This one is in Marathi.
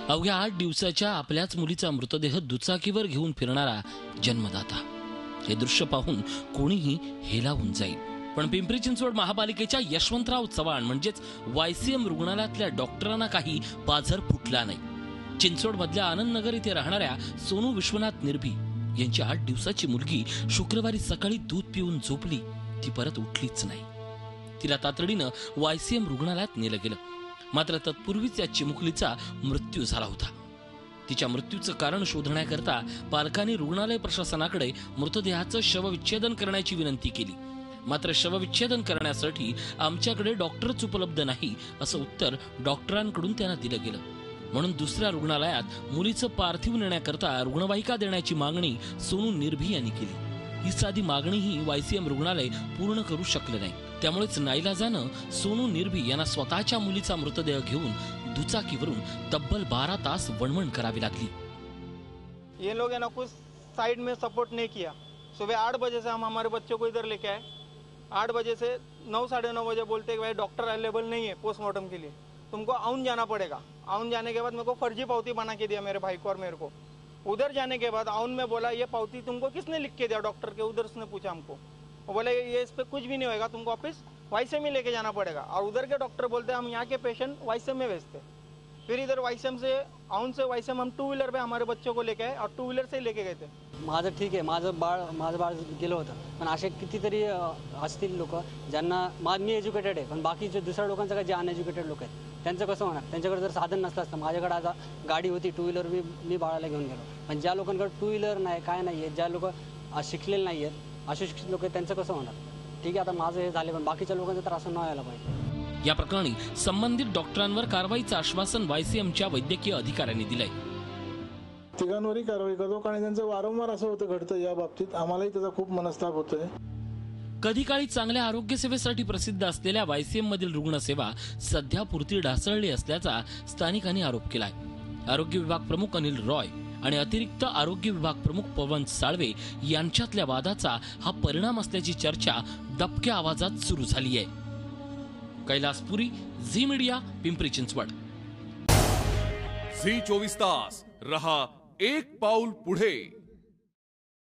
अवघ्या 8 दिवसाच्या आपल्याच मुलीचा मृतदेह दुचाकीवर घेऊन फिरणारा जन्मदाता, हे दृश्य पाहून कोणीही हेलावून जाईल. पण पिंपरी चिंचवड महापालिकेच्या यशवंतराव चव्हाण म्हणजेच YCM रुग्णालयातल्या डॉक्टरांना काही पाझर फुटला नाही. चिंचवड मधल्या आनंदनगर इथे राहणाऱ्या सोनू विश्वनाथ निर्भी यांची 8 दिवसाची मुलगी शुक्रवारी सकाळी दूध पिऊन झोपली. ती परत उठलीच नाही. तिला तातडीनं YCM रुग्णालयात नेलं गेलं. मात्र तत्पूर्वीच या चिमुकलीचा मृत्यू झाला होता. तिच्या मृत्यूचं कारण शोधण्याकरता पालकांनी रुग्णालय प्रशासनाकडे मृतदेहाचं शवविच्छेदन करण्याची विनंती केली. मात्र शवविच्छेदन करण्यासाठी आमच्याकडे डॉक्टरच उपलब्ध नाही असं उत्तर डॉक्टरांकडून त्यांना दिलं गेलं. म्हणून दुसऱ्या रुग्णालयात मुलीचं पार्थिव नेण्याकरता रुग्णवाहिका देण्याची मागणी सोनू निर्भी यांनी केली. ही साधी मागणीही YCM रुग्णालय पूर्ण करू शकले नाही. त्यामुळेच नाईलाजानं सोनू निर्भी यांना स्वतःच्या मुलीचा मृतदेह घेऊन दुचाकीवरून तब्बल 12 तास वणवण करावी लागली. ये लोग है ना कुछ साइड में सपोर्ट नहीं किया. सुबह 8 बजे से हम हमारे बच्चे को इधर लेके आए. 8 बजे से 9 साढ़े 9 बजे बोलते हैं भाई डॉक्टर अवेलेबल नहीं है पोस्टमार्टम के लिए, तुमको आउन जाना पड़ेगा. आउन जाने के बाद मेरे को फर्जी पावती बना के दिया मेरे भाई को और मेरे को. उधर जाने के बाद आउन में बोला ये पावती तुमको किसने लिख के दिया डॉक्टर के. उधर उसने पूछा हमको, वो बोले ये इस पे कुछ भी नहीं होगा, तुमको ऑफिस YCM में लेके जाना पड़ेगा. और उधर के डॉक्टर बोलते हैं हम यहाँ के पेशेंट YCM में भेजते. फिर इधर YCM से आउन से YCM हम 2 व्हीलर पे हमारे बच्चों को लेके आए और 2 व्हीलर से लेके गए थे. माझं ठीक आहे, माझं बाळ गेलं होतं. पण असे कितीतरी असतील लोक ज्यांना मी एज्युकेटेड आहे, पण बाकीचे दुसऱ्या लोकांचं काय जे अनएज्युकेटेड लोक आहेत त्यांचं कसं होणार. त्यांच्याकडे जर साधन नसलं असतं, माझ्याकडे आता गाडी होती 2 व्हीलर, मी बाळाला घेऊन गेलो. पण ज्या लोकांकडे 2 व्हीलर नाही, काय नाही आहे, ज्या लोक शिकलेले नाही आहेत, अशिक्षित लोक आहेत, त्यांचं कसं होणार. ठीक आहे, आता माझं हे झाले, पण बाकीच्या लोकांचं तर असं न व्हायला पाहिजे. या प्रकरणी संबंधित डॉक्टरांवर कारवाईचं आश्वासन YCMच्या वैद्यकीय अधिकाऱ्यांनी दिलंय. तिघांवरही कारवाई करतो, कारण त्यांचं वारंवार असं होतं घडतं. या बाबतीत आम्हालाही त्याचा खूप मनस्ताप होतोय. कधी काळी चांगल्या आरोग्य सेवेसाठी प्रसिद्ध असलेल्या YCM मधील रुग्णसेवा सध्या पुरती ढासळली असल्याचा स्थानिकांनी आरोप केलाय. आरोग्य विभाग प्रमुख अनिल रॉय आणि अतिरिक्त आरोग्य विभाग प्रमुख पवन साळवे यांच्यातल्या वादाचा हा परिणाम असल्याची चर्चा दबक्या आवाजात सुरू झाली आहे. Kailaspuri, Zee Media, Pimpri Chinchwad. Zee 24 तास रहा एक पाऊल पुढे.